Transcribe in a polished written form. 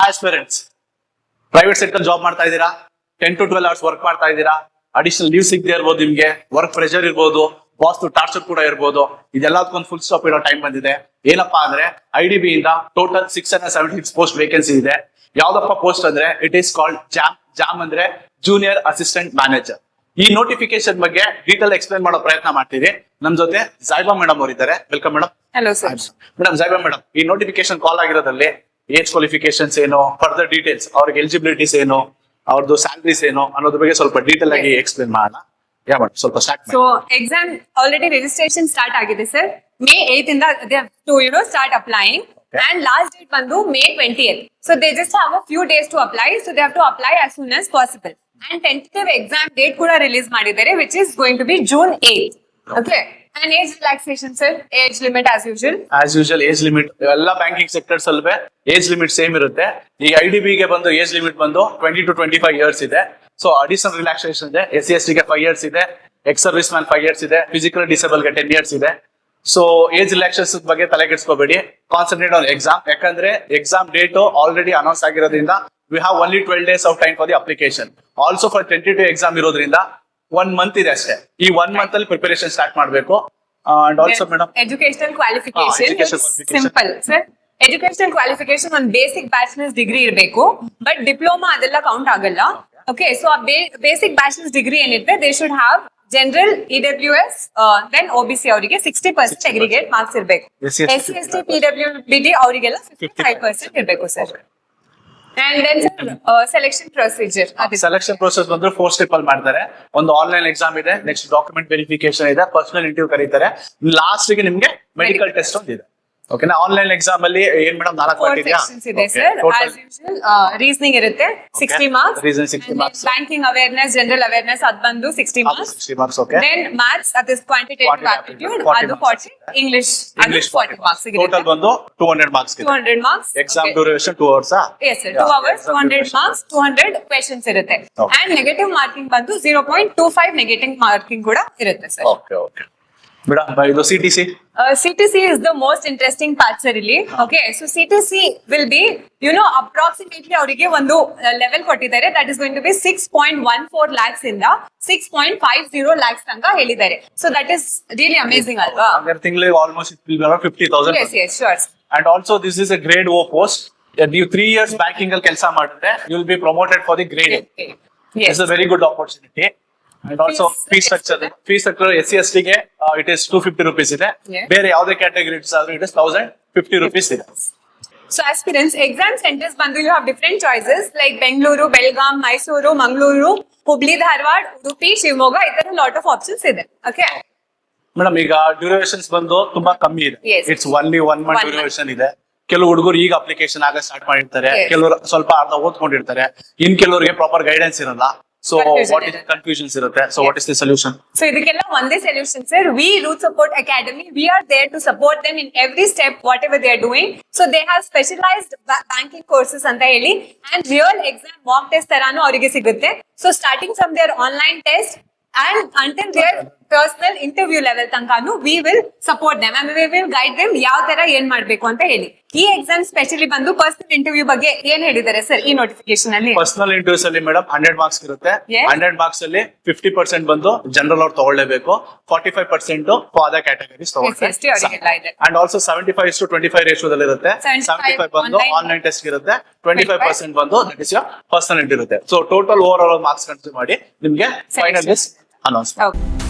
Aspirants private sector job ಮಾಡ್ತಾ ಇದ್ದೀರಾ, 10 to 12 hours work ಮಾಡ್ತಾ ಇದ್ದೀರಾ, ಅಡಿಷನಲ್ ಲೀವ್ ಸಿಗದೆ ಇರ್ಬೋದು, ನಿಮ್ಗೆ ವರ್ಕ್ ಪ್ರೆಷರ್ ಇರ್ಬೋದು, ಬಾಸ್ ಟಾರ್ಚರ್ ಕೂಡ ಇರ್ಬೋದು. ಇದೆಲ್ಲದಕ್ಕೊಂದು ಫುಲ್ ಸ್ಟಾಪ್ ಇರೋ ಟೈಮ್ ಬಂದಿದೆ. ಏನಪ್ಪಾ ಅಂದ್ರೆ IDB ಇಂದ ಟೋಟಲ್ 676 ಪೋಸ್ಟ್ ವೇಕೆನ್ಸಿ ಇದೆ. ಯಾವ್ದಪ್ಪ ಪೋಸ್ಟ್ ಅಂದ್ರೆ ಇಟ್ ಈಸ್ ಕಾಲ್ಡ್ ಜಾಮ್ ಅಂದ್ರೆ ಜೂನಿಯರ್ ಅಸಿಸ್ಟೆಂಟ್ ಮ್ಯಾನೇಜರ್. ಈ ನೋಟಿಫಿಕೇಶನ್ ಬಗ್ಗೆ ಡೀಟೇಲ್ ಎಕ್ಸ್ಪ್ಲೈನ್ ಮಾಡೋ ಪ್ರಯತ್ನ ಮಾಡ್ತೀವಿ. ನಮ್ ಜೊತೆ ಜೈಬಾ ಮೇಡಮ್ ಅವರು ಇದ್ದಾರೆ. Welcome madam. Hello sir. Madam, Zaiba madam, ಈ ನೋಟಿಫಿಕೇಶನ್ ಕಾಲ್ ಆಗಿರೋದ್ರಲ್ಲಿ ಏಜ್ ಕ್ವಾಲಿಫಿಕೇಶನ್ಸ್ ಏನು, ಫರ್ದರ್ ಡೀಟೇಲ್ಸ್, ಅವ್ರಿಗೆ ಎಲಿಜಿಬಿಲಿಟೀಸ್ ಏನು, ಅವ್ರದ್ದು ಸ್ಯಾಲರೀಸ್ ಏನು ಅನ್ನೋದ್ರ ಬಗ್ಗೆ ಸ್ವಲ್ಪ ಡೀಟೇಲ್ ಆಗಿ ಎಕ್ಸ್ಪ್ಲೈನ್ ಮಾಡೋಣ. ಸ್ವಲ್ಪ ಸ್ಟಾರ್ಟ್ ಮಾಡಿ. So exam already registration start ಆಗಿದೆ ಸರ್. May 8th ಇಂದ they have to start applying. Okay. And last date ಬಂದು May 20th. So they just have a few days to apply. So they have to apply as soon as possible. And tentative exam date ಕೂಡ release ಮಾಡಿದ್ದಾರೆ, which is going to be June 8th. Okay. And age relaxation sir, age limit as usual. As usual age limit ಎಲ್ಲ banking sectors ಅಲ್ವೇ age limit same ಇರುತ್ತೆ. ಈಗ IDB ಗೆ ಬಂದು age limit ಬಂದು 20 to 25 years ಇದೆ. So additional relaxation ಇದೆ. SC/ST ಗೆ 5 years ಇದೆ, ಎಕ್ಸ್ ಸರ್ವಿಸ್ ಮ್ಯಾನ್ 5 years ಇದೆ, ಫಿಸಿಕಲ್ ಡಿಸೇಬಲ್ ಗೆ 10 years ಇದೆ. ಸೊ ಏಜ್ ರಿಲ್ಯಾಕ್ಸೇಷನ್ ಬಗ್ಗೆ ತಲೆ ಕೆಡಿಸ್ಕೋಬೇಡಿ, ಕಾನ್ಸಂಟ್ರೇಟ್ ಆನ್ ಎಕ್ಸಾಮ್. ಯಾಕಂದ್ರೆ ಎಕ್ಸಾಮ್ ಡೇಟ್ ಆಲ್ರೆಡಿ ಅನೌನ್ಸ್ ಆಗಿರೋದ್ರಿಂದ we have only 12 days of time for the application. Also for 22 exam ಇರೋದ್ರಿಂದ 1 month ಇದೆ ಅಷ್ಟೇ. ಈ 1 month ಅಲ್ಲಿ ಪ್ರಿಪರೇಷನ್ ಸ್ಟಾರ್ಟ್ ಮಾಡಬೇಕು. And also madam, educational qualification educational qualification. Simple sir. Educational qualification ಒಂದು basic bachelors degree ಇರಬೇಕು, but diploma ಅದೆಲ್ಲ count ಆಗಲ್ಲ. ಓಕೆ, ಸೊ ಆ ಬೇಸಿಕ್ ಬ್ಯಾಚಲರ್ಸ್ ಡಿಗ್ರಿ ಏನಿರುತ್ತೆ they should have general EWS, then OBC ಅವರಿಗೆ 60% aggregate marks ಇರಬೇಕು. SC/ST PWBD ಅವರಿಗೆಲ್ಲ 55% ಇರಬೇಕು sir. And then selection procedure. Selection process ಬಂದ್ರೆ 4 ಸ್ಟೆಪ್ ಅಲ್ಲಿ ಮಾಡ್ತಾರೆ. ಒಂದು ಆನ್ಲೈನ್ ಎಕ್ಸಾಮ್ ಇದೆ, ನೆಕ್ಸ್ಟ್ ಡಾಕ್ಯುಮೆಂಟ್ ವೆರಿಫಿಕೇಶನ್ ಇದೆ, ಪರ್ಸನಲ್ ಇಂಟರ್ವ್ಯೂ ಕರೀತಾರೆ, ಲಾಸ್ಟ್ ಗೆ ನಿಮ್ಗೆ ಮೆಡಿಕಲ್ ಟೆಸ್ಟ್ ಒಂದು ಇದೆ. ಓಕೆನಾ? ಆನ್ಲೈನ್ ಎಕ್ಸಾಮ್ ಅಲ್ಲಿ ಏನ್ ಮೇಡಮ್ 4 ಪಾರ್ಟ್ ಇದೆಯಾ? ಇದೆ ಸರ್. ಆಸ್ ಯೂಶುವಲ್ ರೀಸನಿಂಗ್ ಇರುತ್ತೆ 60 marks. Reason 60 marks. Banking awareness, general awareness ಅದು ಬಂದು 60 marks. 60 marks. Okay. Then maths that is quantitative aptitude ಅದು 40, ಇಂಗ್ಲಿಷ್ ಅದು 40 ಮಾರ್ಕ್ಸ್ ಇದೆ. ಟೋಟಲ್ ಬಂದು 200 ಮಾರ್ಕ್ಸ್ ಇದೆ. 200 marks. Exam duration 2 hours. Yes sir, 2 hours, 200 marks, 200 questions ಇರುತ್ತೆ. And negative marking ಬಂದು 0.25 negative marking ಕೂಡ ಇರುತ್ತೆ ಸರ್. ಓಕೆ ಓಕೆ ಮೇಡಮ್, ಇದು CTC. CTC is the most interesting part sir ಇಲ್ಲಿ. Okay, so CTC will be approximately ಅವರಿಗೆ ಒಂದು level ಕೊಟ್ಟಿದ್ದಾರೆ, that is going to be 6.14 lakhs ಇಂದ 6.50 lakhs ತನಕ ಹೇಳಿದ್ದಾರೆ. So that is really amazing ಅಲ್ವಾ? ಹಾಗಾದ್ರೆ ತಿಂಗಳಿಗೆ almost it will be around 50,000. Yes, sure. And also this is a grade O post. ನೀವು 3 years ಬ್ಯಾಂಕಿಂಗ್ ಅಲ್ಲಿ ಕೆಲಸ ಮಾಡಿದ್ರೆ you will be promoted for the grade A. Yes. It's a very good opportunity. And also fee structure SC/ST ಗೆ it is 250 rupees ಇದೆ. Yeah. ಬೇರೆ ಯಾವುದೇ categories ಆದ್ರೂ it is 1050 rupees ಇದೆ. So aspirants, exam centers ಬಂದು you have different choices like Bengaluru, Belgaum, Mysuru, Mangaluru, Hubli, Dharwad, Udupi, Shivamogga, ಈ ತರ lot of options ಇದೆ. Okay. ಮೇಡಮ್, ಈಗ ಡ್ಯೂರೇಷನ್ಸ್ ಬಂದು ತುಂಬಾ ಕಮ್ಮಿ ಇದೆ. Yes. It's only 1 month duration ಇದೆ. ಕೆಲವು ಹುಡುಗರು ಈಗ ಅಪ್ಲಿಕೇಶನ್ ಆಗ ಸ್ಟಾರ್ಟ್ ಮಾಡಿರ್ತಾರೆ, Yes. ಕೆಲವರು ಸ್ವಲ್ಪ ಅರ್ಧ ಓದ್ಕೊಂಡಿರ್ತಾರೆ, ಇನ್ ಕೆಲವರಿಗೆ ಪ್ರಾಪರ್ ಗೈಡೆನ್ಸ್ ಇರಲ್ಲ. So Confusion what is ಇದೆ. confusions ಇರುತ್ತೆ. So what is the solution? So ಇದಕ್ಕೆಲ್ಲ ಒಂದೇ solution sir. We Root Support Academy, we are there to support them in every step whatever they are doing. So they have specialized banking courses ಅಂತ ಹೇಳಿ, and real exam mock test ತರಾನು ಅವರಿಗೆ ಸಿಗುತ್ತೆ. So starting from their online test and until their personal interview level ತನಕನು we will support them and we will guide them ಯಾವ ತರ ಏನ್ ಮಾಡ್ಬೇಕು ಅಂತ ಹೇಳಿ. ಈ ಎಕ್ಸಾಮ್ ಸ್ಪೆಷಲಿ ಬಂದು ಪರ್ಸನಲ್ ಇಂಟರ್ವ್ಯೂ ಬಗ್ಗೆ ಏನ್ ಹೇಳಿದ್ದಾರೆ ಸರ್ ಈ ನೋಟಿಫಿಕೇಶನ್ ಅಲ್ಲಿ? ಪರ್ಸನಲ್ ಇಂಟರ್ವ್ಯೂಸ್ ಅಲ್ಲಿ ಮೇಡಮ್ 100 ಮಾರ್ಕ್ಸ್ ಇರುತ್ತೆ. Yes. 100 ಮಾರ್ಕ್ಸ್ ಅಲ್ಲಿ 50% ಬಂದು ಜನರಲ್ ಅವ್ರು ತಗೊಳ್ಳೇಬೇಕು, 45% ಫಾರ್ ಅದರ್ ಕ್ಯಾಟಗರೀಸ್ SC/ST ಅವರಿಗೆಲ್ಲ ಇದೆ. ಅಂಡ್ ಆಲ್ಸೋ 75:25 ರೇಷಿಯೋದಲ್ಲಿ ಇರುತ್ತೆ. 75 ಬಂದು ಆನ್ಲೈನ್ ಟೆಸ್ಟ್ ಇರುತ್ತೆ, 25% ಬಂದು that is your personal interview ಇರುತ್ತೆ. So total over all marks consider ಮಾಡಿ ನಿಮ್ಗೆ ಫೈನಲ್ ಲಿಸ್ಟ್ ಅನೌನ್ಸ್. Okay.